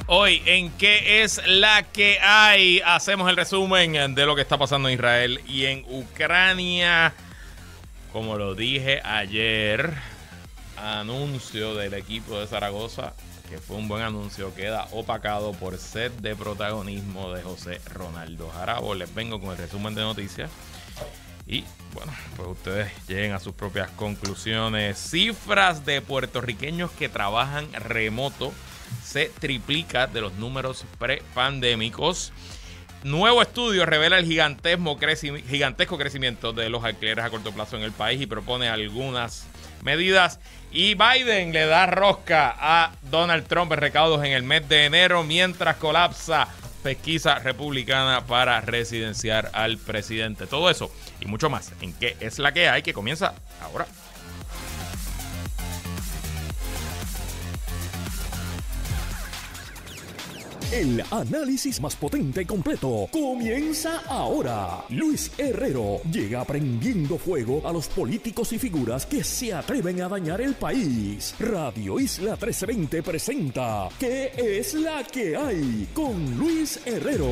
Hoy en ¿Qué es la que hay? Hacemos el resumen de lo que está pasando en Israel y en Ucrania. Como lo dije ayer, anuncio del equipo de Zaragoza, que fue un buen anuncio, queda opacado por sed de protagonismo de José Ronaldo Jarabo. Les vengo con el resumen de noticias y bueno, pues ustedes lleguen a sus propias conclusiones. Cifras de puertorriqueños que trabajan remoto se triplica de los números prepandémicos. Nuevo estudio revela el gigantesco crecimiento de los alquileres a corto plazo en el país y propone algunas medidas. Y Biden le da rosca a Donald Trump en recaudos en el mes de enero mientras colapsa pesquisa republicana para residenciar al presidente. Todo eso y mucho más en ¿Qué es la que hay? Que comienza ahora. El análisis más potente y completo comienza ahora. Luis Herrero llega prendiendo fuego a los políticos y figuras que se atreven a dañar el país. Radio Isla 1320 presenta ¿Qué es la que hay? Con Luis Herrero.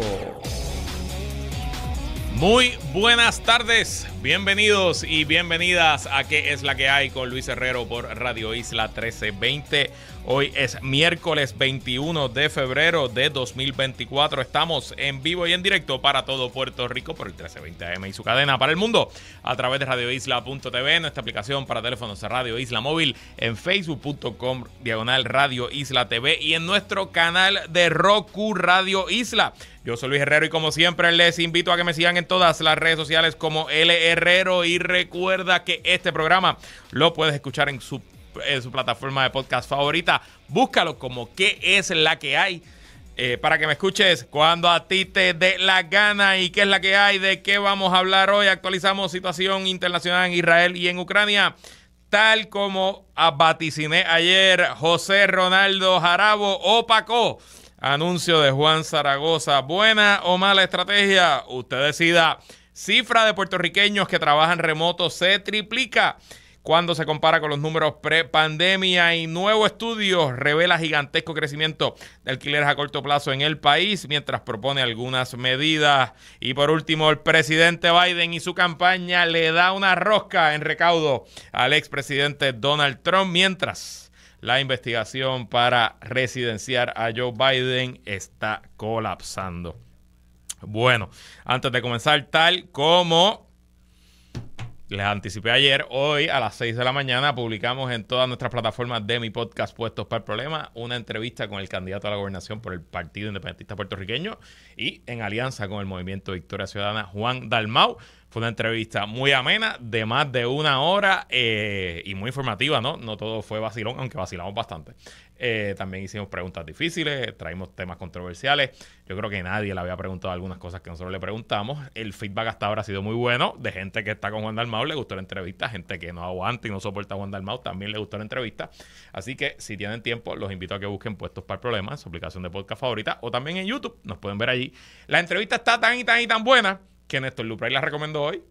Muy buenas tardes, bienvenidos y bienvenidas a ¿Qué es la que hay? Con Luis Herrero por Radio Isla 1320. Hoy es miércoles 21 de febrero de 2024. Estamos en vivo y en directo para todo Puerto Rico por el 1320 AM y su cadena para el mundo a través de radioisla.tv, nuestra aplicación para teléfonos de Radio Isla Móvil, en facebook.com/Radio Isla TV y en nuestro canal de Roku Radio Isla. Yo soy Luis Herrero y como siempre les invito a que me sigan en todas las redes sociales como L Herrero y recuerda que este programa lo puedes escuchar en su plataforma de podcast favorita. Búscalo como ¿Qué es la que hay? Para que me escuches cuando a ti te dé la gana. ¿Y qué es la que hay? ¿De qué vamos a hablar hoy? Actualizamos situación internacional en Israel y en Ucrania. Tal como vaticiné ayer, José Ronaldo Jarabo opacó anuncio de Juan Zaragoza. ¿Buena o mala estrategia? Usted decida. Cifra de puertorriqueños que trabajan remoto se triplica cuando se compara con los números pre-pandemia, y nuevo estudio revela gigantesco crecimiento de alquileres a corto plazo en el país, mientras propone algunas medidas. Y por último, el presidente Biden y su campaña le da una rosca en recaudo al expresidente Donald Trump, mientras la investigación para residenciar a Joe Biden está colapsando. Bueno, antes de comenzar, tal como les anticipé ayer, hoy a las 6 de la mañana publicamos en todas nuestras plataformas de mi podcast Puestos para el Problema una entrevista con el candidato a la gobernación por el Partido Independentista Puertorriqueño y en alianza con el Movimiento Victoria Ciudadana, Juan Dalmau. Fue una entrevista muy amena, de más de una hora y muy informativa, ¿no? No todo fue vacilón, aunque vacilamos bastante. También hicimos preguntas difíciles, traímos temas controversiales. Yo creo que nadie le había preguntado algunas cosas que nosotros le preguntamos. El feedback hasta ahora ha sido muy bueno. De gente que está con Juan Dalmau le gustó la entrevista. Gente que no aguanta y no soporta a Juan Dalmau también le gustó la entrevista. Así que si tienen tiempo, los invito a que busquen Puestos para el Problema en su aplicación de podcast favorita o también en YouTube. Nos pueden ver allí. La entrevista está tan y tan y tan buena que Néstor Luprey la recomendó hoy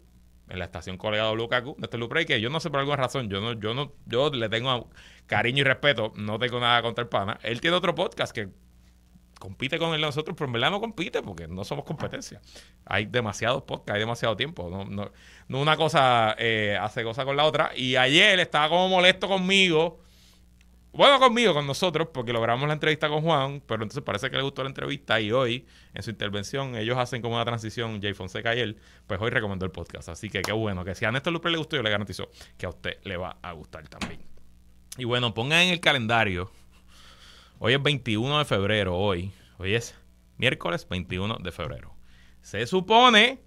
en la estación colega WKQ. Néstor Luprey, que yo no sé por alguna razón, yo le tengo cariño y respeto, no tengo nada contra el pana. Él tiene otro podcast que compite con el de nosotros, pero en verdad no compite porque no somos competencia. Hay demasiados podcasts, hay demasiado tiempo. No una cosa hace cosa con la otra. Y ayer estaba como molesto conmigo. Bueno, con nosotros, porque logramos la entrevista con Juan, pero entonces parece que le gustó la entrevista y hoy, en su intervención, ellos hacen como una transición, Jay Fonseca y él, pues hoy recomendó el podcast. Así que qué bueno, que si a Néstor Luprey le gustó, yo le garantizo que a usted le va a gustar también. Y bueno, pongan en el calendario, hoy es 21 de febrero, hoy es miércoles 21 de febrero. Se supone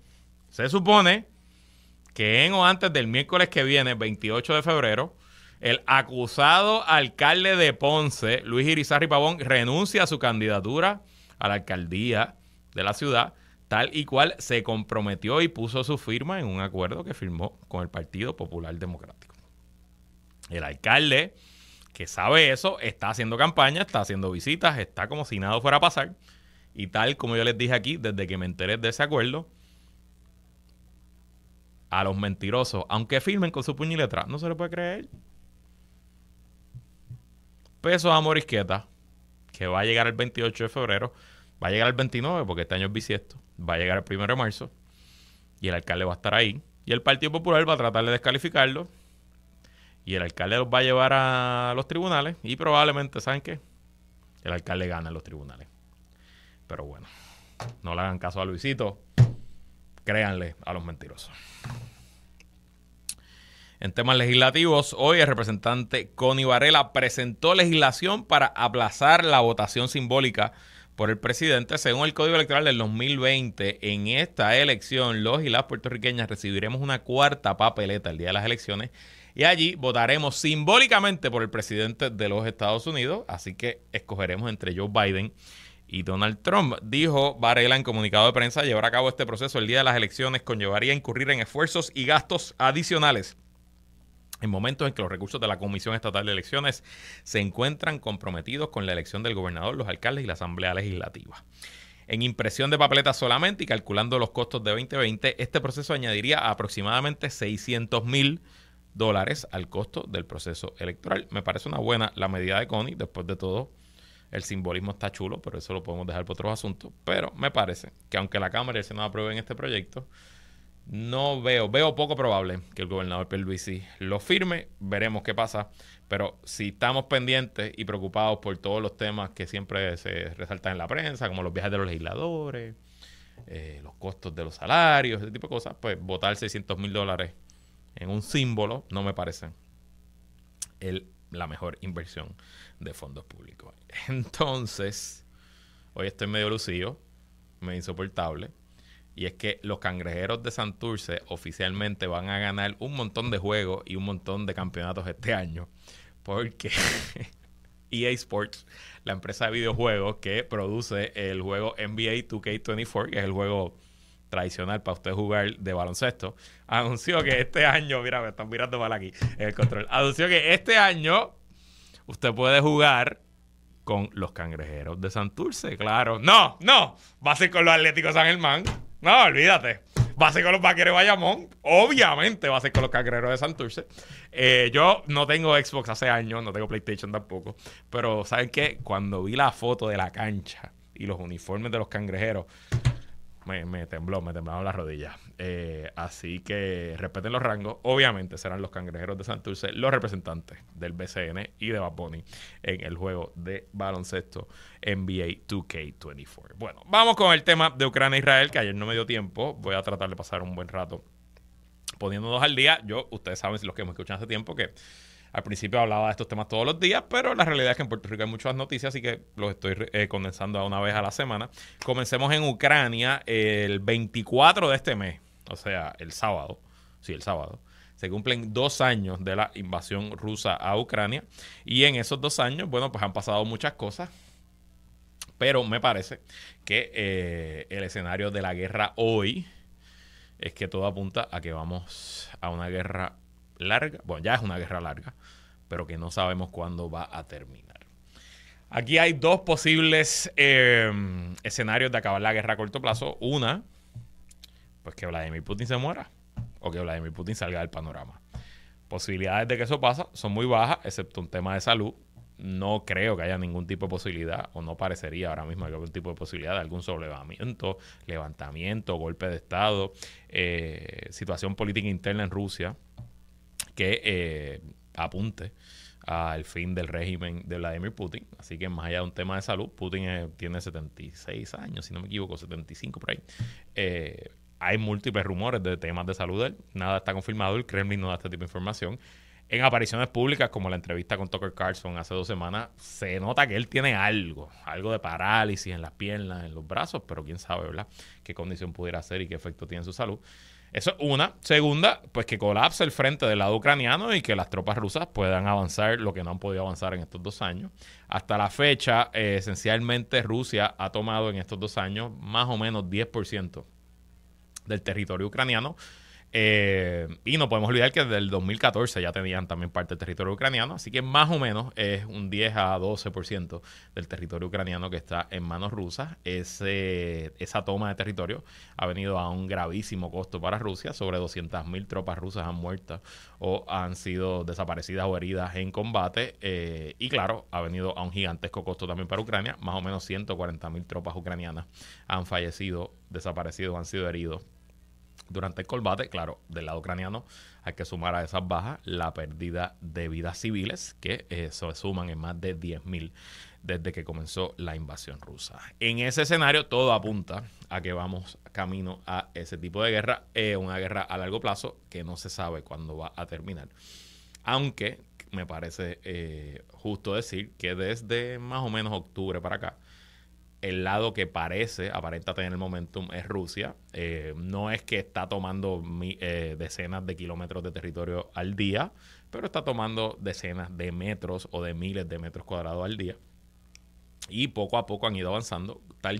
que en o antes del miércoles que viene, 28 de febrero, el acusado alcalde de Ponce, Luis Irizarry Pavón, renuncia a su candidatura a la alcaldía de la ciudad, tal y cual se comprometió y puso su firma en un acuerdo que firmó con el Partido Popular Democrático. El alcalde, que sabe eso, está haciendo campaña, está haciendo visitas, está como si nada fuera a pasar. Y tal como yo les dije aquí, desde que me enteré de ese acuerdo, a los mentirosos, aunque firmen con su puño y letra, no se le puede creer. Pesos a Morisqueta, que va a llegar el 28 de febrero, va a llegar el 29 porque este año es bisiesto, va a llegar el 1 de marzo y el alcalde va a estar ahí y el Partido Popular va a tratar de descalificarlo y el alcalde los va a llevar a los tribunales y probablemente, ¿saben qué? El alcalde gana en los tribunales. Pero bueno, no le hagan caso a Luisito, créanle a los mentirosos. En temas legislativos, hoy el representante Connie Varela presentó legislación para aplazar la votación simbólica por el presidente. Según el Código Electoral del 2020, en esta elección los y las puertorriqueñas recibiremos una cuarta papeleta el día de las elecciones y allí votaremos simbólicamente por el presidente de los Estados Unidos, así que escogeremos entre Joe Biden y Donald Trump. Dijo Varela en comunicado de prensa, llevar a cabo este proceso el día de las elecciones conllevaría incurrir en esfuerzos y gastos adicionales en momentos en que los recursos de la Comisión Estatal de Elecciones se encuentran comprometidos con la elección del gobernador, los alcaldes y la Asamblea Legislativa. En impresión de papeletas solamente y calculando los costos de 2020, este proceso añadiría aproximadamente $600,000 al costo del proceso electoral. Me parece una buena la medida de Connie. Después de todo, el simbolismo está chulo, pero eso lo podemos dejar para otros asuntos. Pero me parece que aunque la Cámara y el Senado aprueben este proyecto, no veo poco probable que el gobernador Pierluisi lo firme. Veremos qué pasa. Pero si estamos pendientes y preocupados por todos los temas que siempre se resaltan en la prensa, como los viajes de los legisladores, los costos de los salarios, ese tipo de cosas, pues votar $600,000 en un símbolo no me parece la mejor inversión de fondos públicos. Entonces, hoy estoy medio lucido, medio insoportable. Y es que los Cangrejeros de Santurce oficialmente van a ganar un montón de juegos y un montón de campeonatos este año. Porque EA Sports, la empresa de videojuegos que produce el juego NBA 2K24, que es el juego tradicional para usted jugar de baloncesto, anunció que este año, mira, me están mirando mal aquí en el control, anunció que este año usted puede jugar con los Cangrejeros de Santurce, claro. No, va a ser con los Atléticos San Germán. No, olvídate. Va a ser con los Vaqueros de Bayamón. Obviamente va a ser con los Cangrejeros de Santurce. Yo no tengo Xbox hace años, no tengo PlayStation tampoco. Pero, ¿saben qué? Cuando vi la foto de la cancha y los uniformes de los Cangrejeros, me temblaron las rodillas. Así que respeten los rangos. Obviamente serán los Cangrejeros de Santurce los representantes del BCN y de Bad Bunny en el juego de baloncesto NBA 2K24. Bueno, vamos con el tema de Ucrania e Israel, que ayer no me dio tiempo. Voy a tratar de pasar un buen rato poniéndonos al día. Ustedes saben, los que me escuchan hace tiempo, que al principio hablaba de estos temas todos los días, pero la realidad es que en Puerto Rico hay muchas noticias, así que los estoy condensando a una vez a la semana. Comencemos en Ucrania el 24 de este mes, o sea, el sábado. Se cumplen 2 años de la invasión rusa a Ucrania. Y en esos 2 años, bueno, pues han pasado muchas cosas. Pero me parece que el escenario de la guerra hoy es que todo apunta a que vamos a una guerra larga. Bueno, ya es una guerra larga, pero que no sabemos cuándo va a terminar. Aquí hay 2 posibles escenarios de acabar la guerra a corto plazo. Una, pues que Vladimir Putin se muera o que Vladimir Putin salga del panorama. Posibilidades de que eso pase son muy bajas, excepto un tema de salud. No creo que haya ningún tipo de posibilidad, o no parecería ahora mismo que haya algún tipo de posibilidad de algún sobrelevamiento, levantamiento, golpe de Estado, situación política interna en Rusia que apunte al fin del régimen de Vladimir Putin. Así que más allá de un tema de salud, Putin tiene 76 años, si no me equivoco, 75 por ahí. Hay múltiples rumores de temas de salud de él. Nada está confirmado. El Kremlin no da este tipo de información. En apariciones públicas, como la entrevista con Tucker Carlson hace 2 semanas, se nota que él tiene algo de parálisis en las piernas, en los brazos, pero quién sabe, ¿verdad?, qué condición pudiera ser y qué efecto tiene en su salud. Eso es una. Segunda, pues que colapse el frente del lado ucraniano y que las tropas rusas puedan avanzar lo que no han podido avanzar en estos 2 años. Hasta la fecha, esencialmente Rusia ha tomado en estos 2 años más o menos 10% del territorio ucraniano. Y no podemos olvidar que desde el 2014 ya tenían también parte del territorio ucraniano, así que más o menos es un 10 a 12% del territorio ucraniano que está en manos rusas. Esa toma de territorio ha venido a un gravísimo costo para Rusia. Sobre 200.000 tropas rusas han muerto o han sido desaparecidas o heridas en combate. Y claro, ha venido a un gigantesco costo también para Ucrania. Más o menos 140.000 tropas ucranianas han fallecido, desaparecido, han sido heridos durante el combate. Claro, del lado ucraniano hay que sumar a esas bajas la pérdida de vidas civiles, que se suman en más de 10.000 desde que comenzó la invasión rusa. En ese escenario todo apunta a que vamos camino a ese tipo de guerra, una guerra a largo plazo que no se sabe cuándo va a terminar. Aunque me parece justo decir que desde más o menos octubre para acá, el lado que aparenta tener el momentum es Rusia. No es que está tomando decenas de kilómetros de territorio al día, pero está tomando decenas de metros o de miles de metros cuadrados al día. Y poco a poco han ido avanzando, tal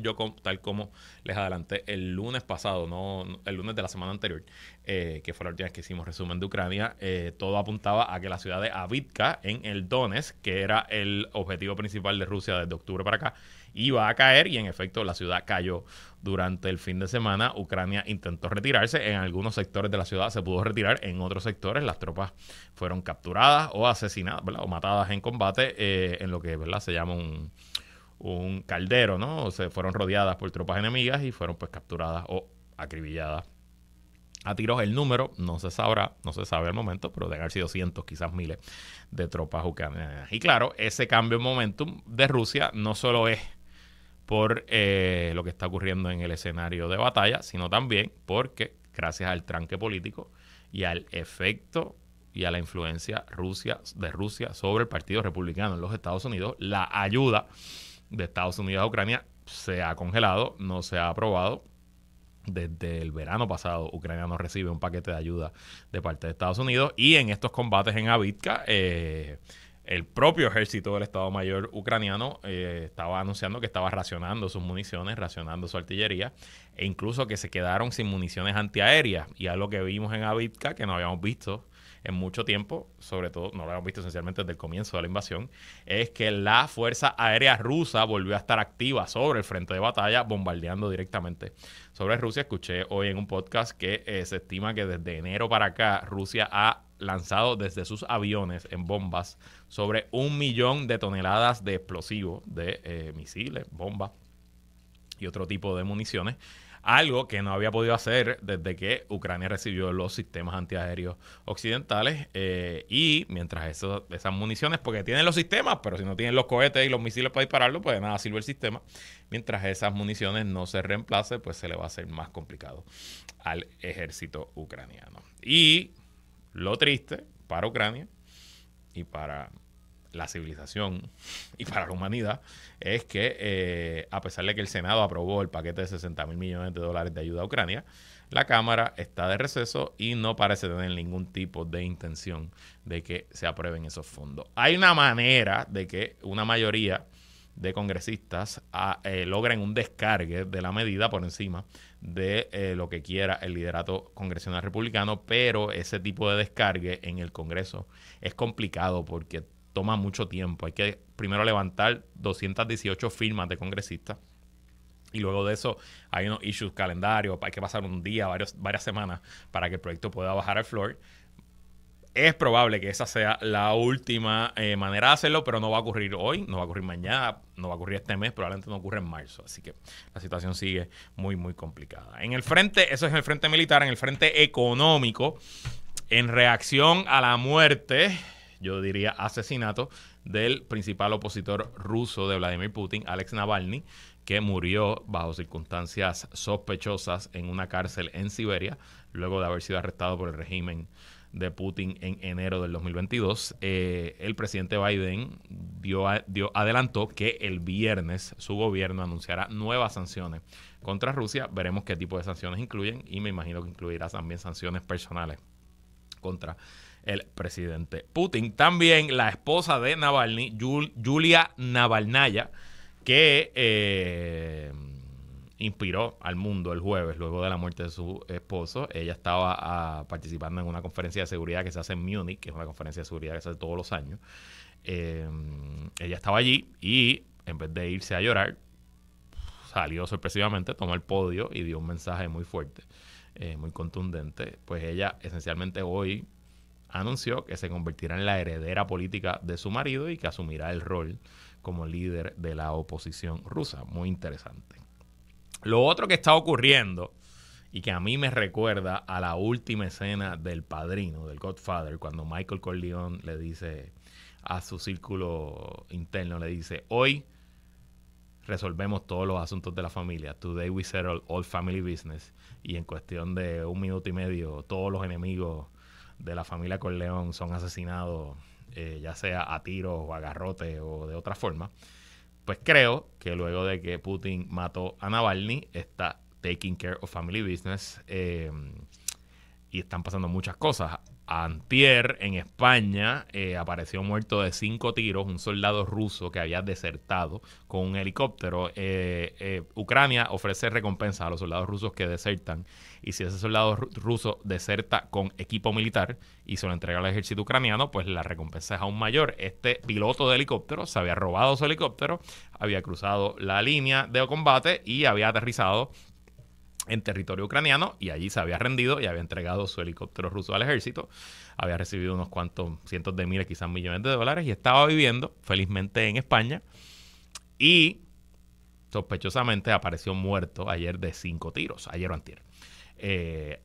como les adelanté el lunes pasado, no el lunes de la semana anterior, que fue la última vez que hicimos resumen de Ucrania. Todo apuntaba a que la ciudad de Avdiivka, en el Donetsk, que era el objetivo principal de Rusia desde octubre para acá, iba a caer, y en efecto la ciudad cayó durante el fin de semana. Ucrania intentó retirarse, en algunos sectores de la ciudad se pudo retirar, en otros sectores las tropas fueron capturadas o asesinadas, ¿verdad?, o matadas en combate, en lo que, ¿verdad?, se llama un caldero, ¿no? O se fueron rodeadas por tropas enemigas y fueron pues capturadas o acribilladas a tiros. El número no se sabe al momento, pero deben haber sido cientos, quizás miles de tropas ucranianas. Y claro, ese cambio en momentum de Rusia no solo es por lo que está ocurriendo en el escenario de batalla, sino también porque gracias al tranque político y al efecto y a la influencia de Rusia sobre el Partido Republicano en los Estados Unidos, la ayuda de Estados Unidos a Ucrania se ha congelado, no se ha aprobado. Desde el verano pasado, Ucrania no recibe un paquete de ayuda de parte de Estados Unidos, y en estos combates en Avdiivka, el propio ejército del Estado Mayor ucraniano estaba anunciando que estaba racionando sus municiones, racionando su artillería, e incluso que se quedaron sin municiones antiaéreas. Y algo que vimos en Avdiivka, que no habíamos visto en mucho tiempo, sobre todo no lo habíamos visto esencialmente desde el comienzo de la invasión, es que la Fuerza Aérea Rusa volvió a estar activa sobre el frente de batalla, bombardeando directamente sobre Rusia. Escuché hoy en un podcast que se estima que desde enero para acá Rusia ha lanzado desde sus aviones en bombas sobre 1 millón de toneladas de explosivos, de misiles, bombas y otro tipo de municiones. Algo que no había podido hacer desde que Ucrania recibió los sistemas antiaéreos occidentales. Y mientras esas municiones, porque tienen los sistemas, pero si no tienen los cohetes y los misiles para dispararlo, pues de nada sirve el sistema. Mientras esas municiones no se reemplacen, pues se le va a hacer más complicado al ejército ucraniano. Y lo triste para Ucrania y para la civilización y para la humanidad es que a pesar de que el Senado aprobó el paquete de $60.000 millones de ayuda a Ucrania, la Cámara está de receso y no parece tener ningún tipo de intención de que se aprueben esos fondos. Hay una manera de que una mayoría de congresistas logren un descargue de la medida por encima de lo que quiera el liderato congresional republicano, pero ese tipo de descargue en el Congreso es complicado porque toma mucho tiempo. Hay que primero levantar 218 firmas de congresistas y luego de eso hay unos issues, calendarios, hay que pasar un día, varias semanas para que el proyecto pueda bajar al floor. Es probable que esa sea la última manera de hacerlo, pero no va a ocurrir hoy, no va a ocurrir mañana, no va a ocurrir este mes, probablemente no ocurre en marzo. Así que la situación sigue muy, muy complicada. En el frente, eso es en el frente militar. En el frente económico, en reacción a la muerte, yo diría asesinato, del principal opositor ruso de Vladimir Putin, Alex Navalny, que murió bajo circunstancias sospechosas en una cárcel en Siberia, luego de haber sido arrestado por el régimen de Putin en enero del 2022. El presidente Biden adelantó que el viernes su gobierno anunciará nuevas sanciones contra Rusia. Veremos qué tipo de sanciones incluyen, y me imagino que incluirá también sanciones personales contra el presidente Putin. También la esposa de Navalny, Yulia Navalnaya, que inspiró al mundo el jueves luego de la muerte de su esposo. Ella estaba participando en una conferencia de seguridad que se hace en Múnich, que es una conferencia de seguridad que se hace todos los años. Ella estaba allí y en vez de irse a llorar, salió sorpresivamente, tomó el podio y dio un mensaje muy fuerte, muy contundente. Pues ella esencialmente hoy anunció que se convertirá en la heredera política de su marido y que asumirá el rol como líder de la oposición rusa. Muy interesante. Lo otro que está ocurriendo y que a mí me recuerda a la última escena del Padrino, del Godfather, cuando Michael Corleone le dice a su círculo interno, le dice: hoy resolvemos todos los asuntos de la familia. Today we settle all family business. Y en cuestión de 1 minuto y medio, todos los enemigos de la familia Corleone son asesinados, ya sea a tiros o a garrotes o de otra forma. Pues creo que luego de que Putin mató a Navalny, está taking care of family business, y están pasando muchas cosas. Antier, en España, apareció muerto de 5 tiros un soldado ruso que había desertado con un helicóptero. Ucrania ofrece recompensa a los soldados rusos que desertan, y si ese soldado ruso deserta con equipo militar y se lo entrega al ejército ucraniano, pues la recompensa es aún mayor. Este piloto de helicóptero se había robado su helicóptero, había cruzado la línea de combate y había aterrizado en territorio ucraniano, y allí se había rendido y había entregado su helicóptero ruso al ejército. Había recibido unos cuantos cientos de miles, quizás millones de dólares, y estaba viviendo felizmente en España, y sospechosamente apareció muerto ayer de 5 tiros, ayer o antier.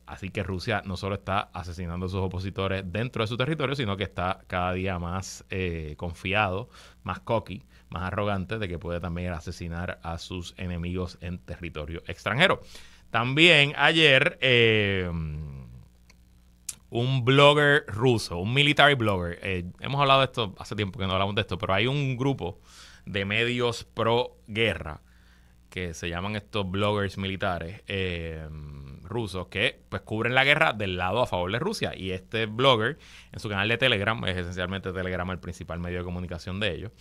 Así que Rusia no solo está asesinando a sus opositores dentro de su territorio, sino que está cada día más confiado, más cocky, más arrogante de que puede también asesinar a sus enemigos en territorio extranjero. También ayer un blogger ruso, un military blogger, hemos hablado de esto hace tiempo que no hablamos de esto, pero hay un grupo de medios pro guerra que se llaman estos bloggers militares rusos que pues cubren la guerra del lado a favor de Rusia. Y este blogger en su canal de Telegram, es esencialmente Telegram el principal medio de comunicación de ellos,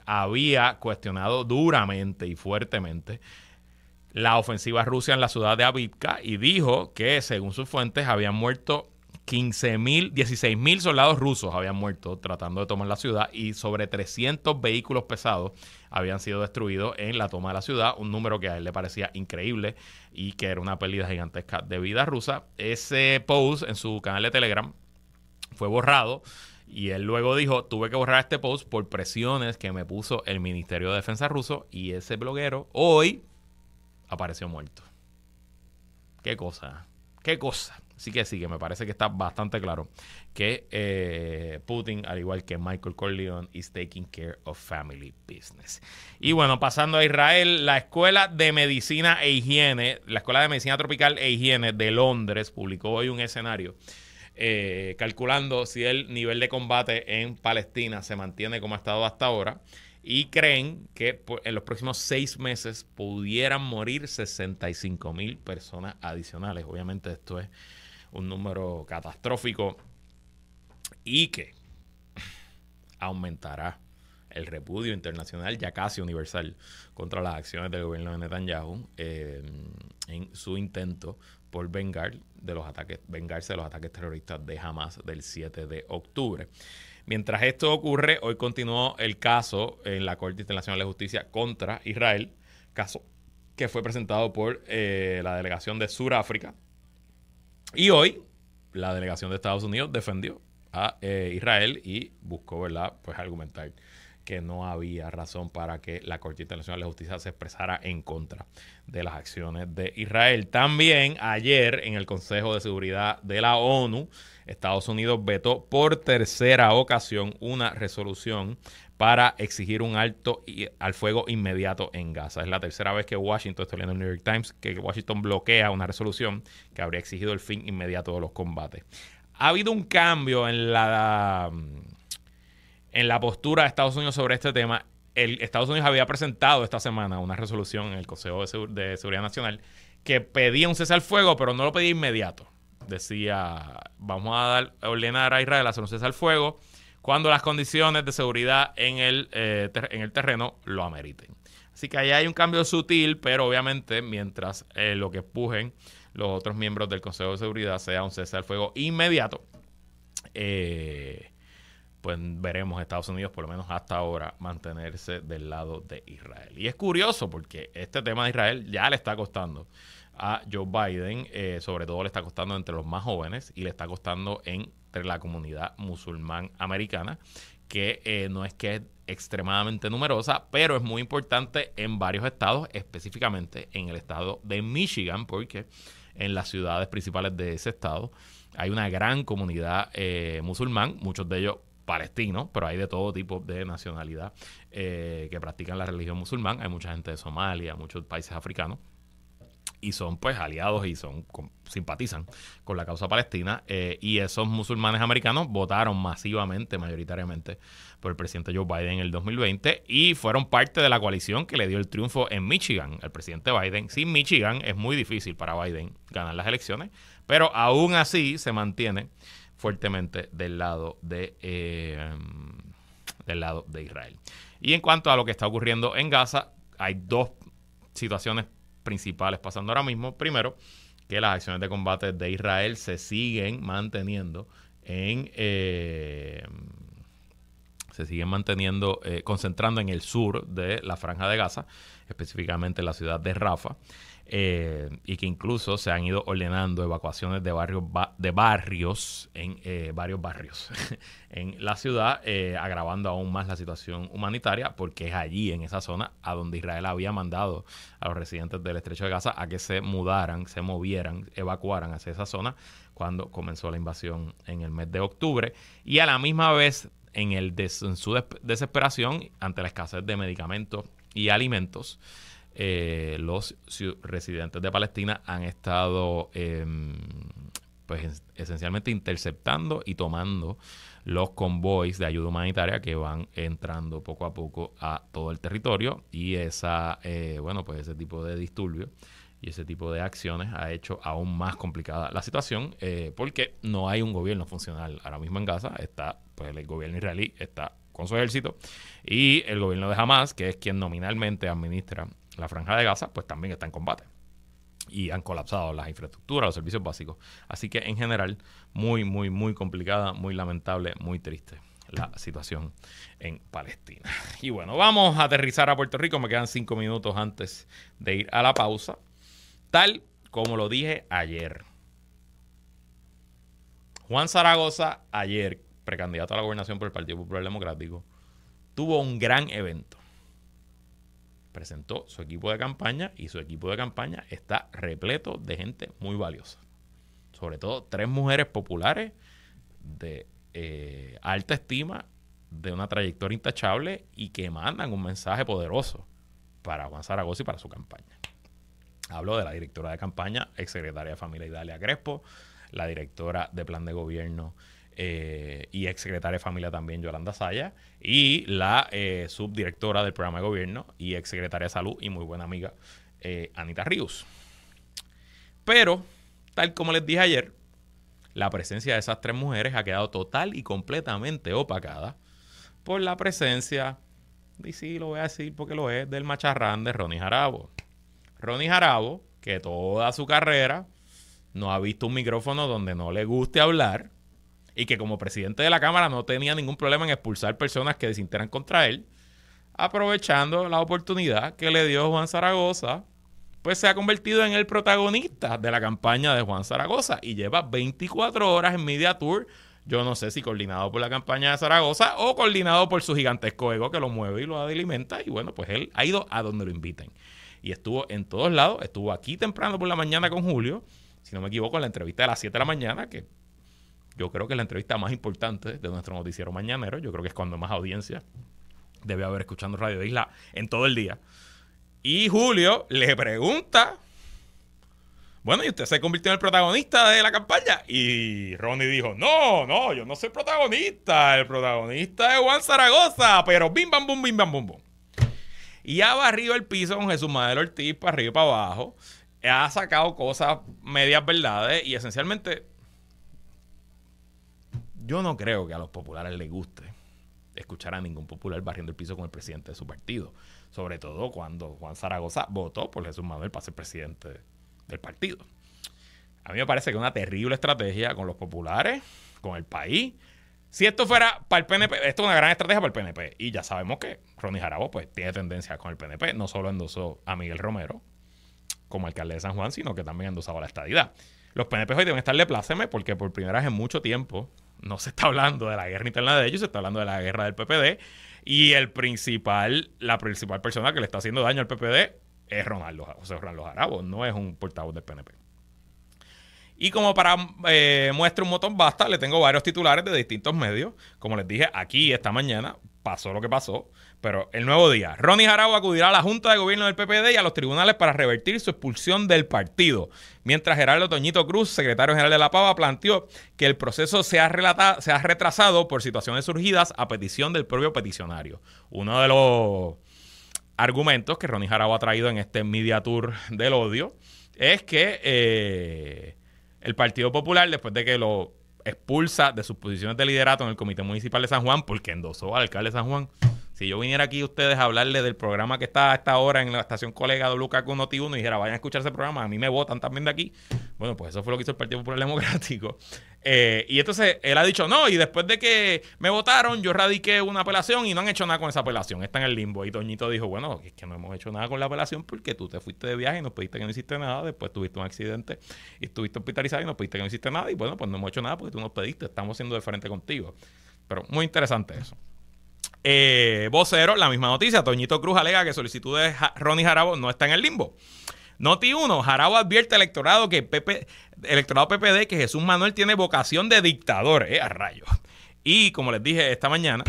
había cuestionado duramente y fuertemente la ofensiva rusa en la ciudad de Avdiivka, y dijo que según sus fuentes habían muerto 16,000 soldados rusos habían muerto tratando de tomar la ciudad, y sobre 300 vehículos pesados habían sido destruidos en la toma de la ciudad, un número que a él le parecía increíble y que era una pérdida gigantesca de vida rusa. Ese post en su canal de Telegram fue borrado, y él luego dijo: tuve que borrar este post por presiones que me puso el Ministerio de Defensa ruso, y ese bloguero hoy apareció muerto. Qué cosa, qué cosa. Así que sí, que me parece que está bastante claro que Putin, al igual que Michael Corleone, is taking care of family business. Y bueno, pasando a Israel, la Escuela de Medicina e Higiene, la Escuela de Medicina Tropical e Higiene de Londres publicó hoy un escenario calculando si el nivel de combate en Palestina se mantiene como ha estado hasta ahora, y creen que en los próximos 6 meses pudieran morir 65,000 personas adicionales. Obviamente esto es un número catastrófico y que aumentará el repudio internacional, ya casi universal, contra las acciones del gobierno de Netanyahu en su intento por vengarse de los ataques terroristas de Hamas del 7 de octubre. Mientras esto ocurre, hoy continuó el caso en la Corte Internacional de Justicia contra Israel, caso que fue presentado por la delegación de Sudáfrica. Y hoy la delegación de Estados Unidos defendió a Israel y buscó, ¿verdad?, pues argumentar que no había razón para que la Corte Internacional de Justicia se expresara en contra de las acciones de Israel. También ayer en el Consejo de Seguridad de la ONU, Estados Unidos vetó por tercera ocasión una resolución para exigir un alto al fuego inmediato en Gaza. Es la tercera vez que Washington, estoy leyendo el New York Times, que Washington bloquea una resolución que habría exigido el fin inmediato de los combates. Ha habido un cambio en la postura de Estados Unidos sobre este tema. Estados Unidos había presentado esta semana una resolución en el Consejo de Seguridad Nacional que pedía un cese al fuego, pero no lo pedía inmediato. Decía: vamos a ordenar a Israel hacer un cese al fuego cuando las condiciones de seguridad en el terreno lo ameriten. Así que ahí hay un cambio sutil, pero obviamente mientras lo que empujen los otros miembros del Consejo de Seguridad sea un cese al fuego inmediato, pues veremos a Estados Unidos, por lo menos hasta ahora, mantenerse del lado de Israel. Y es curioso porque este tema de Israel ya le está costando a Joe Biden, sobre todo le está costando entre los más jóvenes y le está costando entre la comunidad musulmán americana, que no es que es extremadamente numerosa, pero es muy importante en varios estados, específicamente en el estado de Michigan, porque en las ciudades principales de ese estado hay una gran comunidad musulmán, muchos de ellos palestinos, pero hay de todo tipo de nacionalidad que practican la religión musulmán. Hay mucha gente de Somalia, muchos países africanos, y son pues aliados y simpatizan con la causa palestina, y esos musulmanes americanos votaron masivamente, mayoritariamente, por el presidente Joe Biden en el 2020 y fueron parte de la coalición que le dio el triunfo en Michigan al presidente Biden. Sin Michigan es muy difícil para Biden ganar las elecciones, pero aún así se mantiene fuertemente del lado de Israel. Y en cuanto a lo que está ocurriendo en Gaza, hay dos situaciones principales pasando ahora mismo. Primero, que las acciones de combate de Israel se siguen manteniendo concentrando en el sur de la Franja de Gaza, específicamente en la ciudad de Rafah, y que incluso se han ido ordenando evacuaciones de barrios en varios barrios en la ciudad, agravando aún más la situación humanitaria, porque es allí, en esa zona, a donde Israel había mandado a los residentes del Estrecho de Gaza a que se movieran, evacuaran hacia esa zona cuando comenzó la invasión en el mes de octubre, y a la misma vez en su desesperación ante la escasez de medicamentos y alimentos, los residentes de Palestina han estado pues esencialmente interceptando y tomando los convoys de ayuda humanitaria que van entrando poco a poco a todo el territorio, y pues ese tipo de disturbios y ese tipo de acciones ha hecho aún más complicada la situación, porque no hay un gobierno funcional ahora mismo en Gaza. Pues el gobierno israelí está con su ejército, y el gobierno de Hamas, que es quien nominalmente administra la Franja de Gaza, pues también está en combate y han colapsado las infraestructuras, los servicios básicos. Así que en general muy, muy, muy complicada, muy lamentable, muy triste la situación en Palestina. Y bueno, vamos a aterrizar a Puerto Rico. Me quedan 5 minutos antes de ir a la pausa. Tal como lo dije ayer, Juan Zaragoza, ayer, precandidato a la gobernación por el Partido Popular Democrático, tuvo un gran evento. Presentó su equipo de campaña, y su equipo de campaña está repleto de gente muy valiosa. Sobre todo 3 mujeres populares de alta estima, de una trayectoria intachable, y que mandan un mensaje poderoso para Juan Zaragoza y para su campaña. Hablo de la directora de campaña, exsecretaria de Familia Idalia Crespo, la directora de Plan de Gobierno y exsecretaria de Familia también, Yolanda Saya, y la subdirectora del programa de gobierno y exsecretaria de Salud y muy buena amiga, Anita Ríos. Pero, tal como les dije ayer, la presencia de esas 3 mujeres ha quedado total y completamente opacada por la presencia, y sí, lo voy a decir porque lo es, del macharrán de Ronnie Jarabo. Ronnie Jarabo, que toda su carrera no ha visto un micrófono donde no le guste hablar, y que como presidente de la Cámara no tenía ningún problema en expulsar personas que desintegran contra él, aprovechando la oportunidad que le dio Juan Zaragoza, pues se ha convertido en el protagonista de la campaña de Juan Zaragoza y lleva 24 horas en Media Tour. Yo no sé si coordinado por la campaña de Zaragoza o coordinado por su gigantesco ego que lo mueve y lo alimenta, y bueno, pues él ha ido a donde lo inviten. Y estuvo en todos lados. Estuvo aquí temprano por la mañana con Julio, si no me equivoco, en la entrevista de las 7 de la mañana, que yo creo que es la entrevista más importante de nuestro noticiero mañanero. Yo creo que es cuando más audiencia debe haber escuchando Radio Isla en todo el día. Y Julio le pregunta, bueno, ¿y usted se convirtió en el protagonista de la campaña? Y Ronnie dijo, no, yo no soy protagonista. El protagonista es Juan Zaragoza, pero bim, bam, bum, bim, bam, bum, bum. Y ha barrido el piso con Jesús Madero Ortiz para arriba y para abajo. Ha sacado cosas medias verdades, y esencialmente yo no creo que a los populares les guste escuchar a ningún popular barriendo el piso con el presidente de su partido. Sobre todo cuando Juan Zaragoza votó por Jesús Manuel para ser presidente del partido. A mí me parece que es una terrible estrategia con los populares, con el país. Si esto fuera para el PNP, esto es una gran estrategia para el PNP. Y ya sabemos que Ronnie Jarabo pues tiene tendencia con el PNP. No solo endosó a Miguel Romero como alcalde de San Juan, sino que también endosaba la estadidad. Los PNP hoy deben estarle pláceme porque por primera vez en mucho tiempo no se está hablando de la guerra interna de ellos, se está hablando de la guerra del PPD. Y la principal persona que le está haciendo daño al PPD es Ronaldo Jarabo, no es un portavoz del PNP. Y como para muestra un botón basta, le tengo varios titulares de distintos medios. Como les dije, aquí esta mañana pasó lo que pasó. Pero el nuevo día, Ronnie Jarabo acudirá a la Junta de Gobierno del PPD y a los tribunales para revertir su expulsión del partido. Mientras Gerardo Toñito Cruz, secretario general de la Pava, planteó que el proceso se ha retrasado por situaciones surgidas a petición del propio peticionario. Uno de los argumentos que Ronnie Jarabo ha traído en este Media Tour del odio es que el Partido Popular, después de que lo expulsa de sus posiciones de liderato en el Comité Municipal de San Juan, porque endosó al alcalde de San Juan. Si yo viniera aquí a ustedes a hablarles del programa que está a esta hora en la estación colega WKQ Noti1 y dijera, vayan a escuchar ese programa, a mí me votan también de aquí. Bueno, pues eso fue lo que hizo el Partido Popular Democrático. Y entonces él ha dicho, no, y después de que me votaron, yo radiqué una apelación y no han hecho nada con esa apelación. Está en el limbo. Y Toñito dijo, bueno, es que no hemos hecho nada con la apelación porque tú te fuiste de viaje y nos pediste que no hiciste nada. Después tuviste un accidente y estuviste hospitalizado y nos pediste que no hiciste nada. Y bueno, pues no hemos hecho nada porque tú nos pediste. Estamos siendo de frente contigo. Pero muy interesante eso. Vocero, la misma noticia. Toñito Cruz alega que solicitud de Ronnie Jarabo no está en el limbo. Noti1, Jarabo advierte al electorado PPD que Jesús Manuel tiene vocación de dictador, a rayos. Y como les dije esta mañana,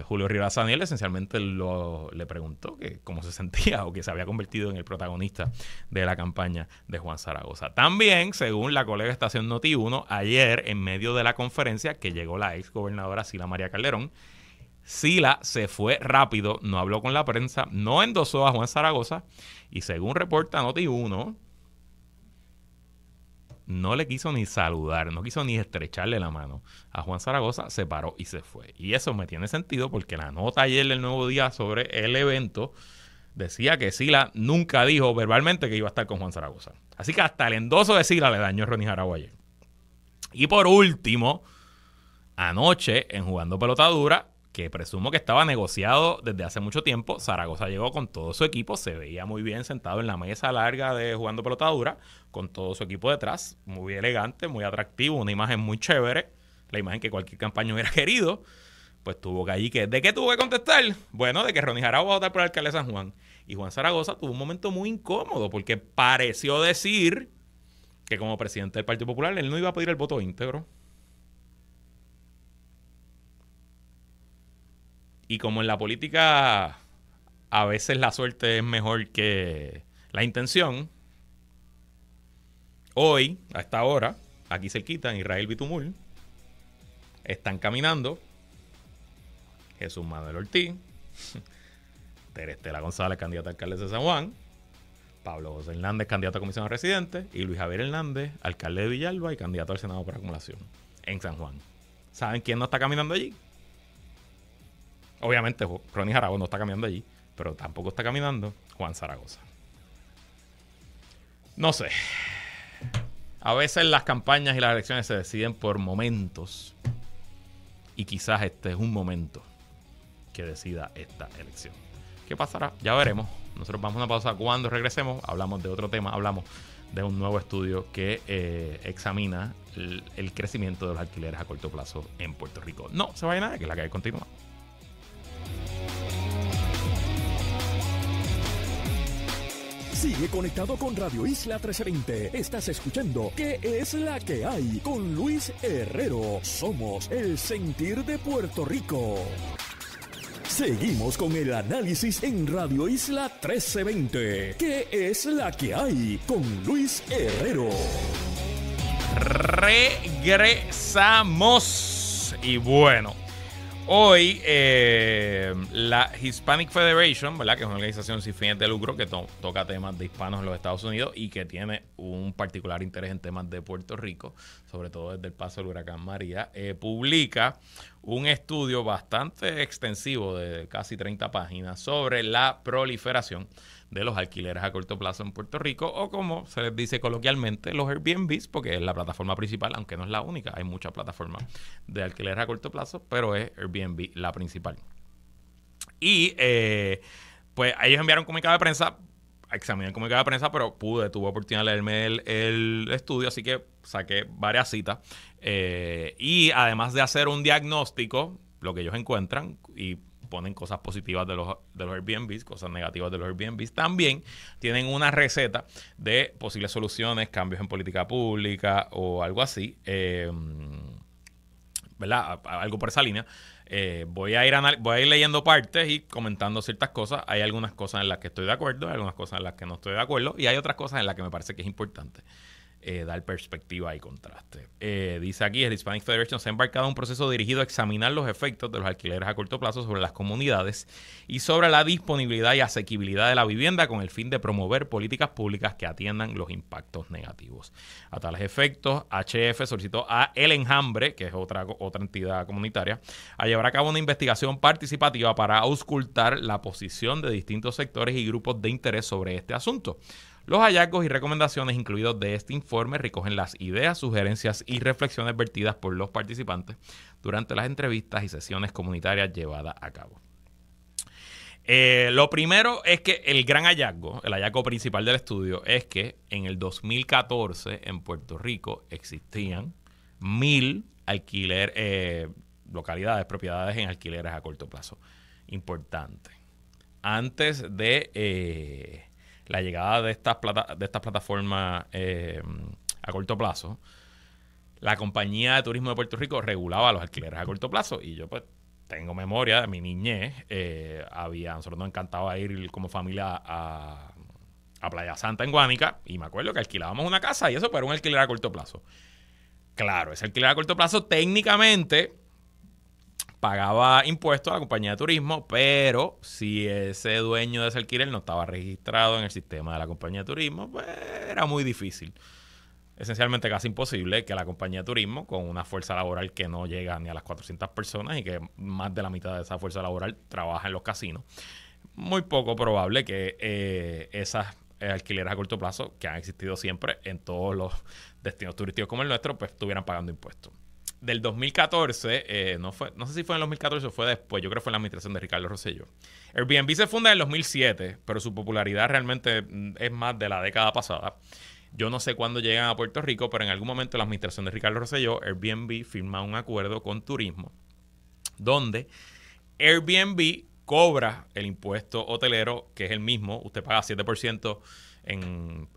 Julio Rivera Saniel esencialmente le preguntó que cómo se sentía o que se había convertido en el protagonista de la campaña de Juan Zaragoza. También, según la colega estación Noti1, ayer en medio de la conferencia que llegó la ex gobernadora Sila María Calderón, Sila se fue rápido, no habló con la prensa, no endosó a Juan Zaragoza y según reporta Noti1, no le quiso ni saludar, no quiso ni estrecharle la mano a Juan Zaragoza, se paró y se fue. Y eso me tiene sentido porque la nota ayer del Nuevo Día sobre el evento decía que Sila nunca dijo verbalmente que iba a estar con Juan Zaragoza. Así que hasta el endoso de Sila le dañó a Ronnie Jarabo ayer. Y por último, anoche en Jugando Pelota Dura, que presumo que estaba negociado desde hace mucho tiempo, Zaragoza llegó con todo su equipo, se veía muy bien sentado en la mesa larga de Jugando Pelota Dura, con todo su equipo detrás, muy elegante, muy atractivo, una imagen muy chévere, la imagen que cualquier campaña hubiera querido. Pues tuvo que allí, ¿de qué tuvo que contestar? Bueno, de que Ronnie Jarabo va a votar por el alcalde de San Juan. Y Juan Zaragoza tuvo un momento muy incómodo, porque pareció decir que como presidente del Partido Popular él no iba a pedir el voto íntegro. Y como en la política a veces la suerte es mejor que la intención, hoy, a esta hora, aquí cerquita, en Israel Bitumul, están caminando Jesús Manuel Ortiz, Terestela González, candidata a alcalde de San Juan, Pablo José Hernández, candidato a comisión de residentes, y Luis Javier Hernández, alcalde de Villalba y candidato al Senado por acumulación en San Juan. ¿Saben quién no está caminando allí? Obviamente, Ronnie Jarabo no está caminando allí, pero tampoco está caminando Juan Zaragoza. No sé. A veces las campañas y las elecciones se deciden por momentos. Y quizás este es un momento que decida esta elección. ¿Qué pasará? Ya veremos. Nosotros vamos a una pausa. Cuando regresemos, hablamos de otro tema. Hablamos de un nuevo estudio que examina el crecimiento de los alquileres a corto plazo en Puerto Rico. No se vaya nada, que la calle continúa. Sigue conectado con Radio Isla 1320. Estás escuchando ¿Qué es la que hay? Con Luis Herrero. Somos el sentir de Puerto Rico. Seguimos con el análisis en Radio Isla 1320. ¿Qué es la que hay? Con Luis Herrero. Regresamos. Y bueno, hoy la Hispanic Federation, ¿verdad?, que es una organización sin fines de lucro que toca temas de hispanos en los Estados Unidos y que tiene un particular interés en temas de Puerto Rico, sobre todo desde el paso del huracán María, publica un estudio bastante extensivo de casi 30 páginas sobre la proliferación de los alquileres a corto plazo en Puerto Rico, o como se les dice coloquialmente, los Airbnbs, porque es la plataforma principal, aunque no es la única. Hay muchas plataformas de alquileres a corto plazo, pero es Airbnb la principal. Y pues ellos enviaron un comunicado de prensa, examiné el comunicado de prensa, pero tuve oportunidad de leerme el estudio, así que saqué varias citas. Y además de hacer un diagnóstico, lo que ellos encuentran, y ponen cosas positivas de los Airbnbs, cosas negativas de los Airbnbs, también tienen una receta de posibles soluciones, cambios en política pública o algo así, ¿verdad? Algo por esa línea. Voy a ir leyendo partes y comentando ciertas cosas. Hay algunas cosas en las que estoy de acuerdo, hay algunas cosas en las que no estoy de acuerdo, y hay otras cosas en las que me parece que es importante dar perspectiva y contraste. Dice aquí, el Hispanic Federation se ha embarcado en un proceso dirigido a examinar los efectos de los alquileres a corto plazo sobre las comunidades y sobre la disponibilidad y asequibilidad de la vivienda, con el fin de promover políticas públicas que atiendan los impactos negativos. A tales efectos, HF solicitó a El Enjambre, que es otra entidad comunitaria, a llevar a cabo una investigación participativa para auscultar la posición de distintos sectores y grupos de interés sobre este asunto. Los hallazgos y recomendaciones incluidos de este informe recogen las ideas, sugerencias y reflexiones vertidas por los participantes durante las entrevistas y sesiones comunitarias llevadas a cabo. Lo primero es que el hallazgo principal del estudio, es que en el 2014 en Puerto Rico existían 1,000 localidades, propiedades en alquileres a corto plazo. Importante. Antes de la llegada de estas plataformas a corto plazo, la Compañía de Turismo de Puerto Rico regulaba los alquileres a corto plazo, y yo pues tengo memoria de mi niñez. Nosotros nos encantaba ir como familia a Playa Santa en Guánica, y me acuerdo que alquilábamos una casa y eso era un alquiler a corto plazo. Claro, ese alquiler a corto plazo técnicamente pagaba impuestos a la compañía de turismo, pero si ese dueño de ese alquiler no estaba registrado en el sistema de la compañía de turismo, pues era muy difícil. Esencialmente casi imposible que la compañía de turismo, con una fuerza laboral que no llega ni a las 400 personas y que más de la mitad de esa fuerza laboral trabaja en los casinos, muy poco probable que esas alquileres a corto plazo, que han existido siempre en todos los destinos turísticos como el nuestro, pues estuvieran pagando impuestos. Del 2014, no sé si fue en el 2014 o fue después, yo creo que fue en la administración de Ricardo Rosselló. Airbnb se funda en el 2007, pero su popularidad realmente es más de la década pasada. Yo no sé cuándo llegan a Puerto Rico, pero en algún momento en la administración de Ricardo Rosselló, Airbnb firma un acuerdo con Turismo, donde Airbnb cobra el impuesto hotelero, que es el mismo. Usted paga 7% en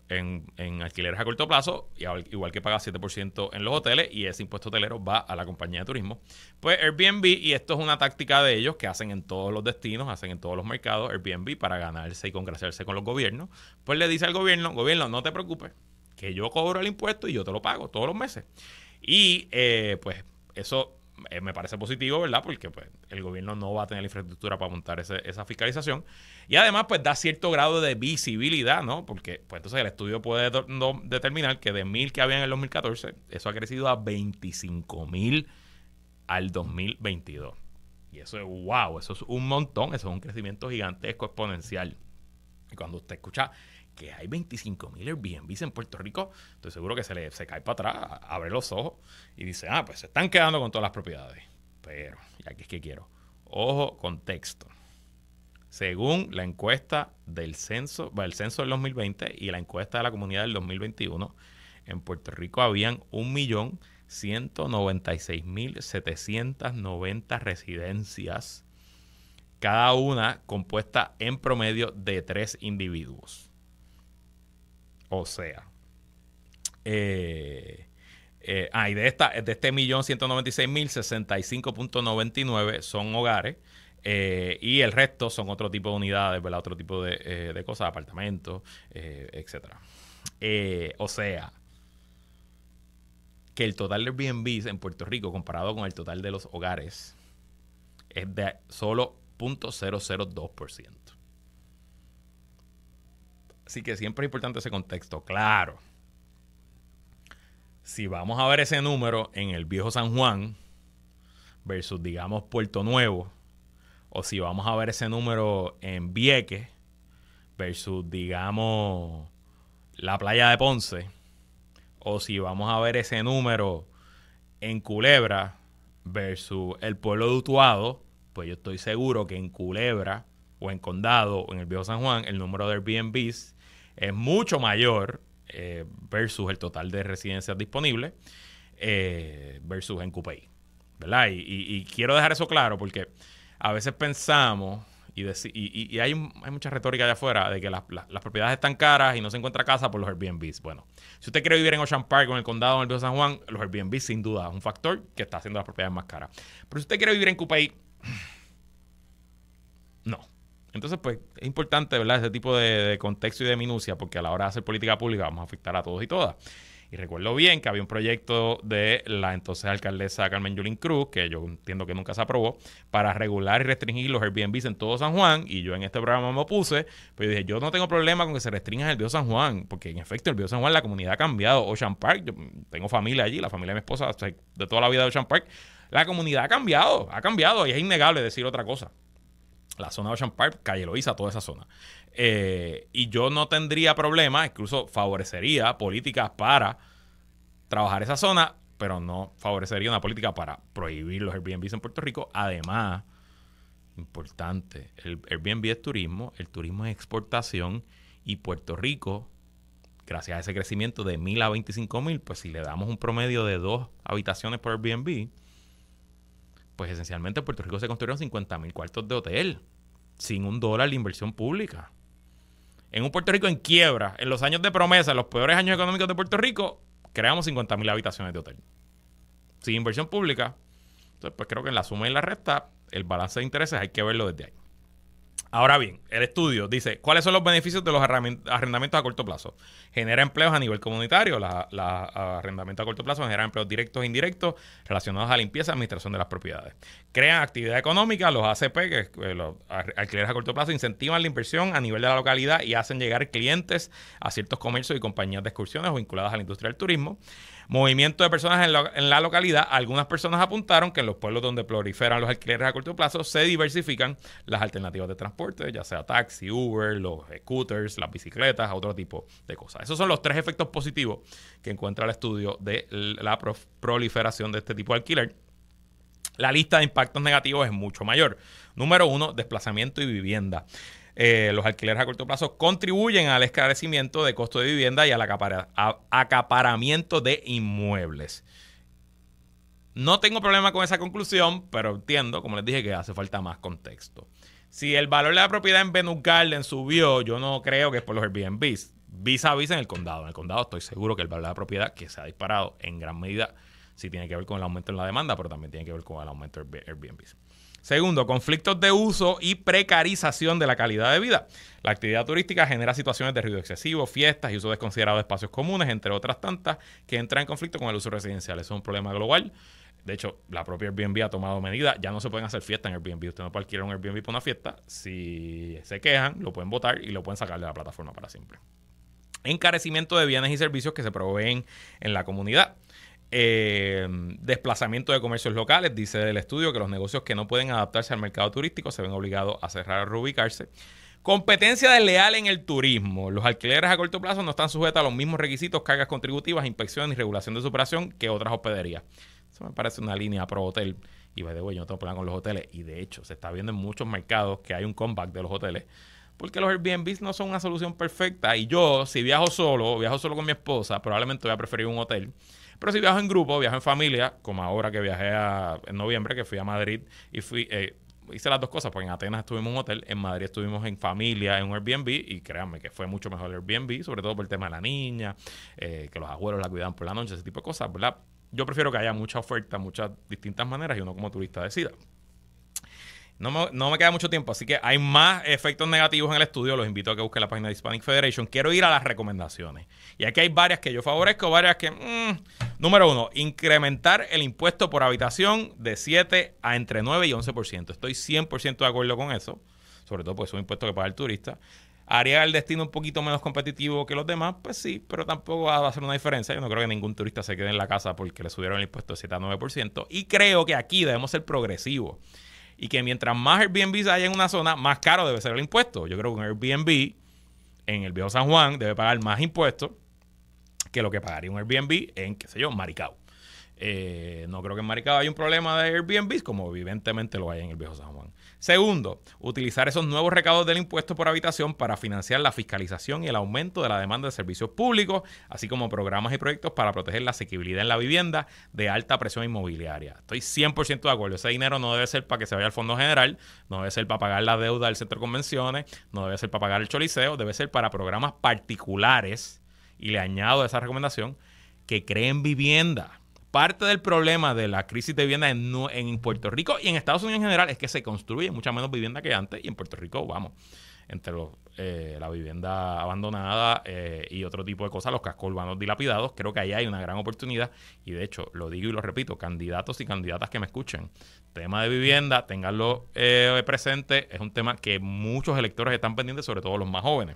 alquileres a corto plazo, igual que paga 7% en los hoteles, y ese impuesto hotelero va a la compañía de turismo. Pues Airbnb, y esto es una táctica de ellos que hacen en todos los destinos, hacen en todos los mercados, Airbnb, para ganarse y congraciarse con los gobiernos, pues le dice al gobierno, no te preocupes, que yo cobro el impuesto y yo te lo pago todos los meses. Y pues eso me parece positivo, ¿verdad? Porque pues el gobierno no va a tener la infraestructura para montar esa fiscalización, y además pues da cierto grado de visibilidad, ¿no? Porque pues entonces el estudio puede determinar que de 1,000 que había en el 2014, eso ha crecido a 25,000 al 2022. Y eso es wow, eso es un montón, eso es un crecimiento gigantesco, exponencial. Y cuando usted escucha que hay 25,000 Airbnbs en Puerto Rico, estoy seguro que se cae para atrás, abre los ojos y dice, pues se están quedando con todas las propiedades. Pero, y aquí es que quiero, ojo, contexto. Según la encuesta del censo del 2020 y la encuesta de la comunidad del 2021, en Puerto Rico habían 1,196,790 residencias, cada una compuesta en promedio de 3 individuos. O sea, y de este 1,196,000, 65.99 son hogares, y el resto son otro tipo de unidades, ¿verdad? Otro tipo de cosas, apartamentos, etcétera. O sea, que el total de Airbnbs en Puerto Rico comparado con el total de los hogares es de solo 0.002%. Así que siempre es importante ese contexto. Claro, si vamos a ver ese número en el viejo San Juan, versus, digamos, Puerto Nuevo, o si vamos a ver ese número en Vieques versus, digamos, la playa de Ponce, o si vamos a ver ese número en Culebra versus el pueblo de Utuado, pues yo estoy seguro que en Culebra o en Condado o en el Viejo San Juan el número de Airbnbs es mucho mayor versus el total de residencias disponibles versus en Cupey, ¿verdad? Y quiero dejar eso claro porque a veces pensamos y hay mucha retórica allá afuera de que las propiedades están caras y no se encuentra casa por los Airbnbs. Bueno, si usted quiere vivir en Ocean Park o en el condado o en el Viejo San Juan, los Airbnbs sin duda es un factor que está haciendo las propiedades más caras. Pero si usted quiere vivir en Cupey, no. Entonces, pues, es importante, ¿verdad? Ese tipo de contexto y de minucia, porque a la hora de hacer política pública vamos a afectar a todos y todas. Y recuerdo bien que había un proyecto de la entonces alcaldesa Carmen Yulín Cruz, que yo entiendo que nunca se aprobó, para regular y restringir los Airbnbs en todo San Juan. Y yo en este programa me opuse, pero dije, yo no tengo problema con que se restrinja el Viejo San Juan, porque en efecto el Viejo San Juan, la comunidad ha cambiado. Ocean Park, yo tengo familia allí, la familia de mi esposa, o sea, de toda la vida de Ocean Park, la comunidad ha cambiado y es innegable decir otra cosa. La zona de Ocean Park, Calle Loíza, toda esa zona. Y yo no tendría problema, incluso favorecería políticas para trabajar esa zona, pero no favorecería una política para prohibir los Airbnbs en Puerto Rico. Además, importante, el Airbnb es turismo, el turismo es exportación y Puerto Rico, gracias a ese crecimiento de 1,000 a 25,000, pues si le damos un promedio de 2 habitaciones por Airbnb, pues esencialmente en Puerto Rico se construyeron 50,000 cuartos de hotel sin $1 de inversión pública. En un Puerto Rico en quiebra, en los años de promesa, en los peores años económicos de Puerto Rico, creamos 50,000 habitaciones de hotel sin inversión pública. Entonces, pues creo que en la suma y en la resta, el balance de intereses hay que verlo desde ahí. Ahora bien, el estudio dice, ¿cuáles son los beneficios de los arrendamientos a corto plazo? Genera empleos a nivel comunitario. Los arrendamientos a corto plazo generan empleos directos e indirectos relacionados a limpieza y administración de las propiedades. Crean actividad económica. Los ACP, que los alquileres a corto plazo, incentivan la inversión a nivel de la localidad y hacen llegar clientes a ciertos comercios y compañías de excursiones vinculadas a la industria del turismo. Movimiento de personas en la localidad. Algunas personas apuntaron que en los pueblos donde proliferan los alquileres a corto plazo se diversifican las alternativas de transporte, ya sea taxi, Uber, los scooters, las bicicletas, otro tipo de cosas. Esos son los 3 efectos positivos que encuentra el estudio de la proliferación de este tipo de alquiler. La lista de impactos negativos es mucho mayor. Número 1, desplazamiento y vivienda. Los alquileres a corto plazo contribuyen al escarecimiento de costo de vivienda y al acaparamiento de inmuebles. No tengo problema con esa conclusión, pero entiendo, como les dije, que hace falta más contexto. Si el valor de la propiedad en Venus Garden subió, yo no creo que es por los Airbnbs. Vis a vis en el condado. En el condado estoy seguro que el valor de la propiedad, que se ha disparado en gran medida, sí tiene que ver con el aumento en la demanda, pero también tiene que ver con el aumento de Airbnbs. Segundo, conflictos de uso y precarización de la calidad de vida. La actividad turística genera situaciones de ruido excesivo, fiestas y uso desconsiderado de espacios comunes, entre otras tantas, que entran en conflicto con el uso residencial. Eso es un problema global. De hecho, la propia Airbnb ha tomado medidas. Ya no se pueden hacer fiestas en Airbnb. Usted no puede alquilar un Airbnb para una fiesta. Si se quejan, lo pueden botar y lo pueden sacar de la plataforma para siempre. Encarecimiento de bienes y servicios que se proveen en la comunidad. Desplazamiento de comercios locales. Dice el estudio que los negocios que no pueden adaptarse al mercado turístico se ven obligados a cerrar o reubicarse. Competencia desleal en el turismo. Los alquileres a corto plazo no están sujetos a los mismos requisitos, cargas contributivas, inspecciones y regulación de su operación que otras hospederías. Eso me parece una línea pro hotel. Y by the way, yo no tengo problema con los hoteles. Y de hecho, se está viendo en muchos mercados que hay un comeback de los hoteles. Porque los Airbnbs no son una solución perfecta. Y yo, si viajo solo con mi esposa, probablemente voy a preferir un hotel. Pero si viajo en grupo, viajo en familia, como ahora que viajé en noviembre, que fui a Madrid y hice las dos cosas, porque en Atenas estuvimos en un hotel, en Madrid estuvimos en familia, en un Airbnb, y créanme que fue mucho mejor el Airbnb, sobre todo por el tema de la niña, que los abuelos la cuidaban por la noche, ese tipo de cosas, ¿verdad? Yo prefiero que haya mucha oferta, muchas distintas maneras, y uno como turista decida. No me queda mucho tiempo, así que hay más efectos negativos en el estudio. Los invito a que busquen la página de Hispanic Federation. Quiero ir a las recomendaciones. Y aquí hay varias que yo favorezco, varias que... Número 1, incrementar el impuesto por habitación de 7 a entre 9 y 11%. Estoy 100% de acuerdo con eso, sobre todo porque es un impuesto que paga el turista. ¿Haría el destino un poquito menos competitivo que los demás? Pues sí, pero tampoco va a hacer una diferencia. Yo no creo que ningún turista se quede en la casa porque le subieron el impuesto de 7 a 9%. Y creo que aquí debemos ser progresivos. Y que mientras más Airbnb haya en una zona, más caro debe ser el impuesto. Yo creo que un Airbnb en el Viejo San Juan debe pagar más impuestos que lo que pagaría un Airbnb en, qué sé yo, Maricao. No creo que en Maricao haya un problema de Airbnb, como evidentemente lo hay en el Viejo San Juan. Segundo, utilizar esos nuevos recaudos del impuesto por habitación para financiar la fiscalización y el aumento de la demanda de servicios públicos, así como programas y proyectos para proteger la asequibilidad en la vivienda de alta presión inmobiliaria. Estoy 100% de acuerdo. Ese dinero no debe ser para que se vaya al Fondo General, no debe ser para pagar la deuda del Centro de Convenciones, no debe ser para pagar el Choliseo, debe ser para programas particulares, y le añado a esa recomendación, que creen vivienda. Parte del problema de la crisis de vivienda en Puerto Rico y en Estados Unidos en general es que se construye mucha menos vivienda que antes, y en Puerto Rico, vamos, entre la vivienda abandonada y otro tipo de cosas, los cascos urbanos dilapidados, creo que ahí hay una gran oportunidad. Y de hecho, lo digo y lo repito, candidatos y candidatas que me escuchen, tema de vivienda, ténganlo presente, es un tema que muchos electores están pendientes, sobre todo los más jóvenes.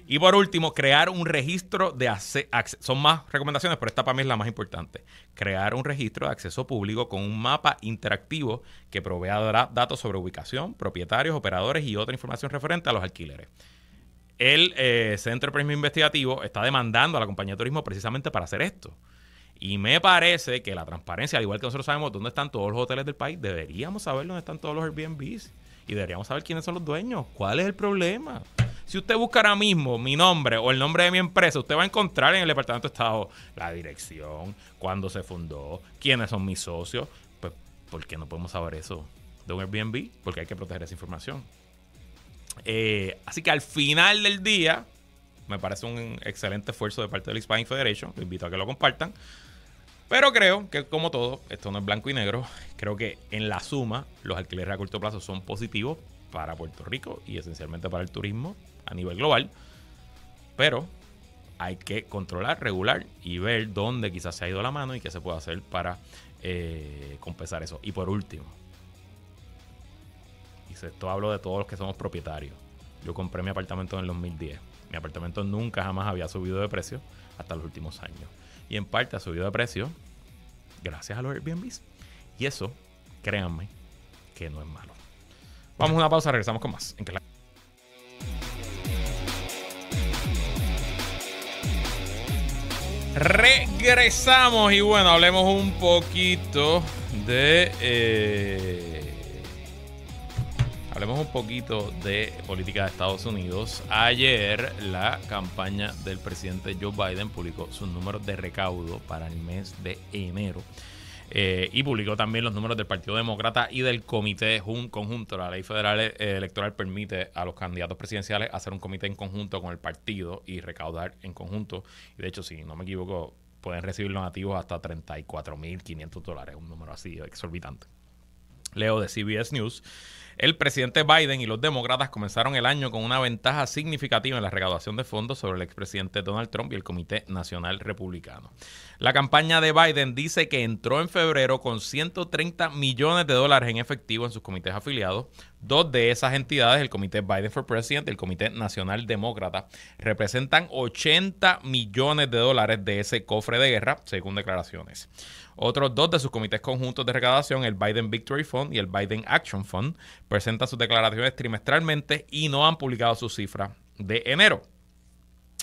Y por último, crear un registro de acceso. Son más recomendaciones, pero esta para mí es la más importante. Crear un registro de acceso público con un mapa interactivo que provea datos sobre ubicación, propietarios, operadores y otra información referente a los alquileres. El Centro de Periodismo Investigativo está demandando a la compañía de turismo precisamente para hacer esto. Y me parece que la transparencia, al igual que nosotros sabemos dónde están todos los hoteles del país, deberíamos saber dónde están todos los Airbnbs. Y deberíamos saber quiénes son los dueños. ¿Cuál es el problema? Si usted busca ahora mismo mi nombre o el nombre de mi empresa, usted va a encontrar en el Departamento de Estado la dirección, cuándo se fundó, quiénes son mis socios. Pues, ¿por qué no podemos saber eso de un Airbnb? Porque hay que proteger esa información. Así que al final del día, me parece un excelente esfuerzo de parte del Hispanic Federation. Lo invito a que lo compartan. Pero creo que, como todo, esto no es blanco y negro. Creo que en la suma, los alquileres a corto plazo son positivos para Puerto Rico y esencialmente para el turismo a nivel global. Pero hay que controlar, regular y ver dónde quizás se ha ido la mano y qué se puede hacer para compensar eso. Y por último, y esto hablo de todos los que somos propietarios. Yo compré mi apartamento en el 2010. Mi apartamento nunca jamás había subido de precio hasta los últimos años. Y en parte ha subido de precio gracias a los Airbnbs. Y eso, créanme, que no es malo. Vamos a una pausa, regresamos con más. Regresamos y bueno, hablemos un poquito de... Hablemos un poquito de política de Estados Unidos. Ayer la campaña del presidente Joe Biden publicó sus números de recaudo para el mes de enero. Y publicó también los números del Partido Demócrata y del comité conjunto. La ley federal electoral permite a los candidatos presidenciales hacer un comité en conjunto con el partido y recaudar en conjunto. Y de hecho, si no me equivoco, pueden recibir donativos hasta $34,500, un número así exorbitante. Leo de CBS News. El presidente Biden y los demócratas comenzaron el año con una ventaja significativa en la recaudación de fondos sobre el expresidente Donald Trump y el Comité Nacional Republicano. La campaña de Biden dice que entró en febrero con $130 millones en efectivo en sus comités afiliados. Dos de esas entidades, el Comité Biden for President y el Comité Nacional Demócrata, representan $80 millones de ese cofre de guerra, según declaraciones. Otros dos de sus comités conjuntos de recaudación, el Biden Victory Fund y el Biden Action Fund, presentan sus declaraciones trimestralmente y no han publicado sus cifras de enero.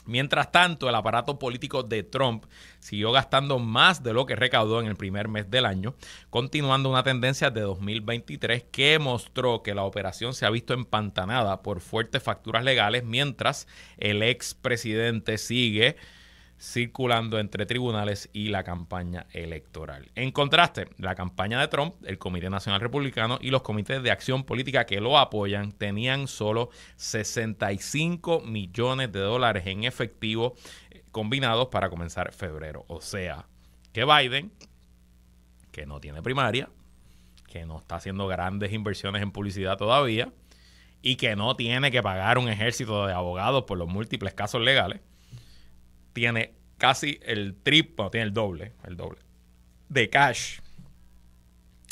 Mientras tanto, el aparato político de Trump siguió gastando más de lo que recaudó en el primer mes del año, continuando una tendencia de 2023 que mostró que la operación se ha visto empantanada por fuertes facturas legales, mientras el expresidente sigue circulando entre tribunales y la campaña electoral. En contraste, la campaña de Trump, el Comité Nacional Republicano y los comités de acción política que lo apoyan tenían solo $65 millones en efectivo combinados para comenzar febrero. O sea, que Biden, que no tiene primaria, que no está haciendo grandes inversiones en publicidad todavía y que no tiene que pagar un ejército de abogados por los múltiples casos legales, tiene casi el triple, tiene el doble de cash.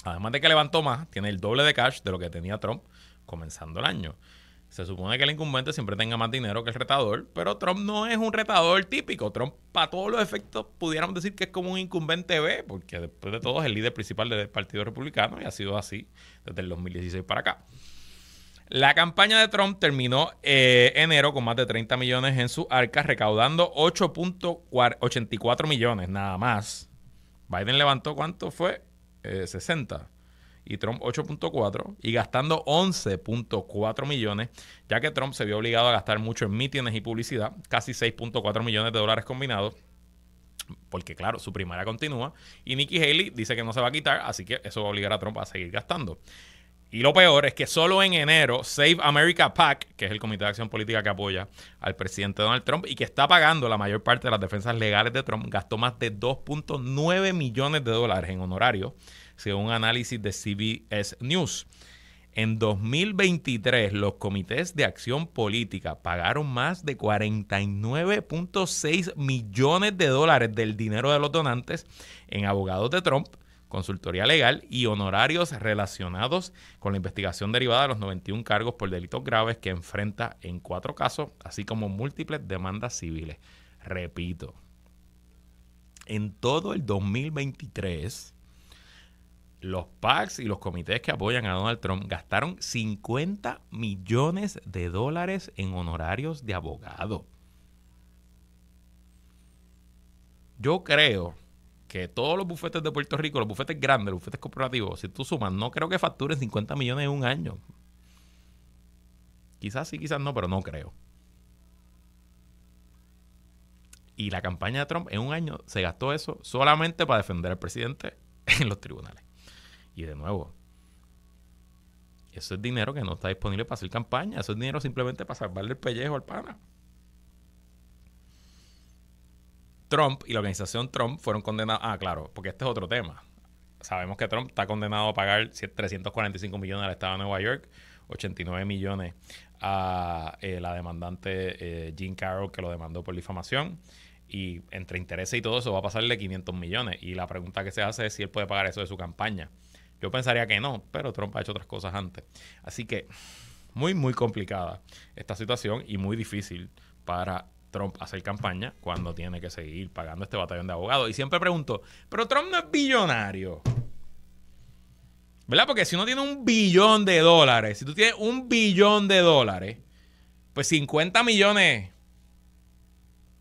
Además de que levantó más, tiene el doble de cash de lo que tenía Trump comenzando el año. Se supone que el incumbente siempre tenga más dinero que el retador, pero Trump no es un retador típico. Trump, para todos los efectos, pudiéramos decir que es como un incumbente B, porque después de todo es el líder principal del Partido Republicano y ha sido así desde el 2016 para acá. La campaña de Trump terminó enero con más de 30 millones en su arca, recaudando 8.84 millones nada más. Biden levantó, ¿cuánto fue? 60. Y Trump 8.4 y gastando 11.4 millones, ya que Trump se vio obligado a gastar mucho en mítines y publicidad, casi 6.4 millones de dólares combinados, porque claro, su primaria continúa y Nikki Haley dice que no se va a quitar, así que eso va a obligar a Trump a seguir gastando. Y lo peor es que solo en enero Save America PAC, que es el comité de acción política que apoya al presidente Donald Trump y que está pagando la mayor parte de las defensas legales de Trump, gastó más de 2.9 millones de dólares en honorarios, según un análisis de CBS News. En 2023, los comités de acción política pagaron más de 49.6 millones de dólares del dinero de los donantes en abogados de Trump, consultoría legal y honorarios relacionados con la investigación derivada de los 91 cargos por delitos graves que enfrenta en 4 casos, así como múltiples demandas civiles. Repito, en todo el 2023, los PACs y los comités que apoyan a Donald Trump gastaron 50 millones de dólares en honorarios de abogado. Yo creo que todos los bufetes de Puerto Rico, los bufetes grandes, los bufetes corporativos, si tú sumas, no creo que facturen 50 millones en un año. Quizás sí, quizás no, pero no creo. Y la campaña de Trump en un año se gastó eso solamente para defender al presidente en los tribunales. Y de nuevo, eso es dinero que no está disponible para hacer campaña. Eso es dinero simplemente para salvarle el pellejo al pana. Trump y la organización Trump fueron condenados. Ah, claro, porque este es otro tema. Sabemos que Trump está condenado a pagar 345 millones al estado de Nueva York, 89 millones a la demandante Jean Carroll, que lo demandó por difamación. Y entre intereses y todo eso va a pasarle 500 millones. Y la pregunta que se hace es si él puede pagar eso de su campaña. Yo pensaría que no, pero Trump ha hecho otras cosas antes. Así que muy, muy complicada esta situación y muy difícil para Trump hacer campaña cuando tiene que seguir pagando este batallón de abogados. Y siempre pregunto, pero Trump no es billonario, ¿verdad? Porque si uno tiene $1 billón, si tú tienes $1 billón, pues 50 millones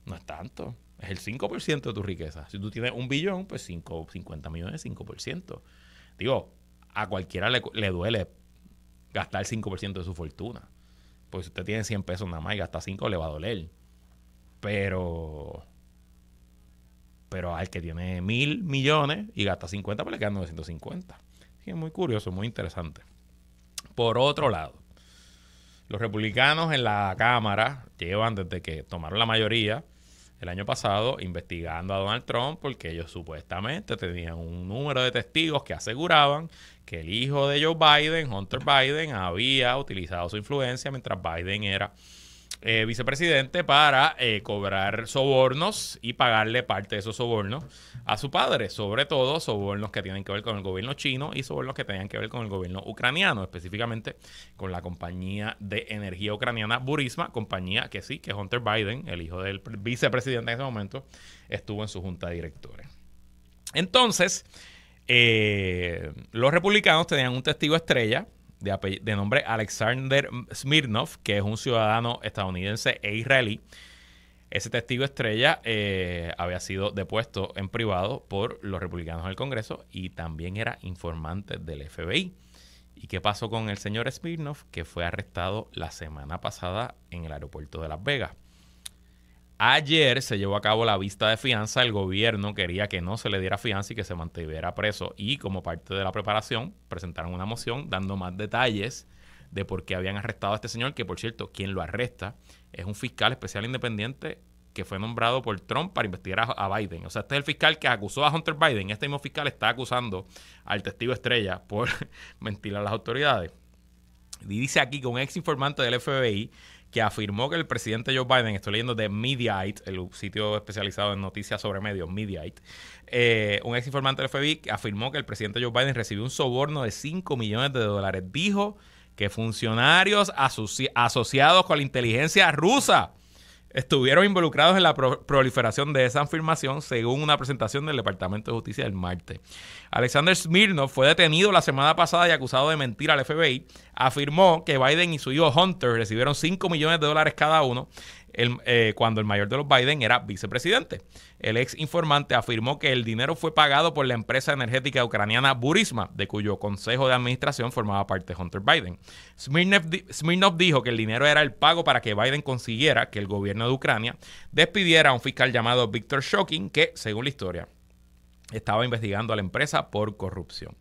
no es tanto. Es el 5% de tu riqueza. Si tú tienes $1 billón, pues 50 millones es 5%. Digo, a cualquiera le duele gastar 5% de su fortuna. Porque si usted tiene 100 pesos nada más y gasta 5, le va a doler. Pero al que tiene 1,000 millones y gasta 50, pues le quedan 950. Sí, es muy curioso, muy interesante. Por otro lado, los republicanos en la Cámara llevan desde que tomaron la mayoría el año pasado investigando a Donald Trump porque ellos supuestamente tenían un número de testigos que aseguraban que el hijo de Joe Biden, Hunter Biden, había utilizado su influencia mientras Biden era vicepresidente para cobrar sobornos y pagarle parte de esos sobornos a su padre, sobre todo sobornos que tienen que ver con el gobierno chino y sobornos que tenían que ver con el gobierno ucraniano, específicamente con la compañía de energía ucraniana Burisma, compañía que sí, que Hunter Biden, el hijo del vicepresidente en ese momento, estuvo en su junta de directores. Entonces, los republicanos tenían un testigo estrella de nombre Alexander Smirnov, que es un ciudadano estadounidense e israelí. Ese testigo estrella había sido depuesto en privado por los republicanos del Congreso y también era informante del FBI. ¿Y qué pasó con el señor Smirnov? Que fue arrestado la semana pasada en el aeropuerto de Las Vegas. Ayer se llevó a cabo la vista de fianza. El gobierno quería que no se le diera fianza y que se mantuviera preso. Y como parte de la preparación, presentaron una moción dando más detalles de por qué habían arrestado a este señor, que por cierto, quien lo arresta es un fiscal especial independiente que fue nombrado por Trump para investigar a Biden. O sea, este es el fiscal que acusó a Hunter Biden. Este mismo fiscal está acusando al testigo estrella por mentir a las autoridades. Y dice aquí que un ex informante del FBI que afirmó que el presidente Joe Biden, estoy leyendo de Mediaite, el sitio especializado en noticias sobre medios, Mediaite, un ex informante del FBI afirmó que el presidente Joe Biden recibió un soborno de $5 millones. Dijo que funcionarios asociados con la inteligencia rusa estuvieron involucrados en la proliferación de esa afirmación, según una presentación del Departamento de Justicia el martes. Alexander Smirnov fue detenido la semana pasada y acusado de mentir al FBI. Afirmó que Biden y su hijo Hunter recibieron $5 millones cada uno cuando el mayor de los Biden era vicepresidente. El ex informante afirmó que el dinero fue pagado por la empresa energética ucraniana Burisma, de cuyo consejo de administración formaba parte Hunter Biden. Smirnov dijo que el dinero era el pago para que Biden consiguiera que el gobierno de Ucrania despidiera a un fiscal llamado Viktor Shokin, que, según la historia, estaba investigando a la empresa por corrupción.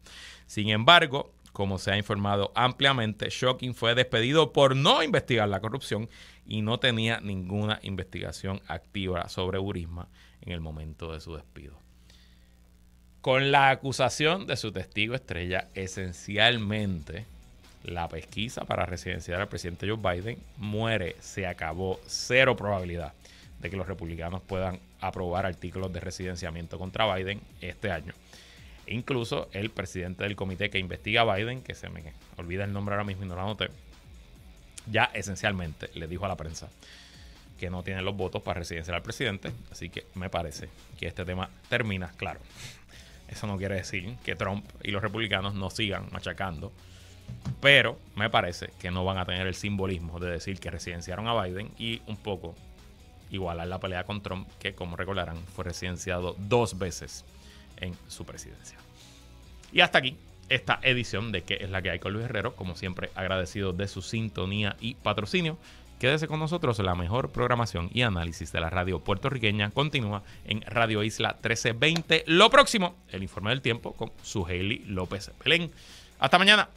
Sin embargo, como se ha informado ampliamente, Shokin fue despedido por no investigar la corrupción y no tenía ninguna investigación activa sobre Burisma en el momento de su despido. Con la acusación de su testigo estrella, esencialmente la pesquisa para residenciar al presidente Joe Biden muere, se acabó, cero probabilidad de que los republicanos puedan aprobar artículos de residenciamiento contra Biden este año. Incluso el presidente del comité que investiga a Biden, que se me olvida el nombre ahora mismo y no lo anoté, ya esencialmente le dijo a la prensa que no tienen los votos para residenciar al presidente. Así que me parece que este tema termina. Claro, eso no quiere decir que Trump y los republicanos no sigan machacando, pero me parece que no van a tener el simbolismo de decir que residenciaron a Biden y un poco igualar la pelea con Trump, que, como recordarán, fue residenciado 2 veces en su presidencia. Y hasta aquí esta edición de ¿Qué es la que hay con Luis Herrero? Como siempre, agradecido de su sintonía y patrocinio. Quédese con nosotros. La mejor programación y análisis de la radio puertorriqueña continúa en Radio Isla 1320. Lo próximo, el informe del tiempo con su Hailey López Belén. Hasta mañana.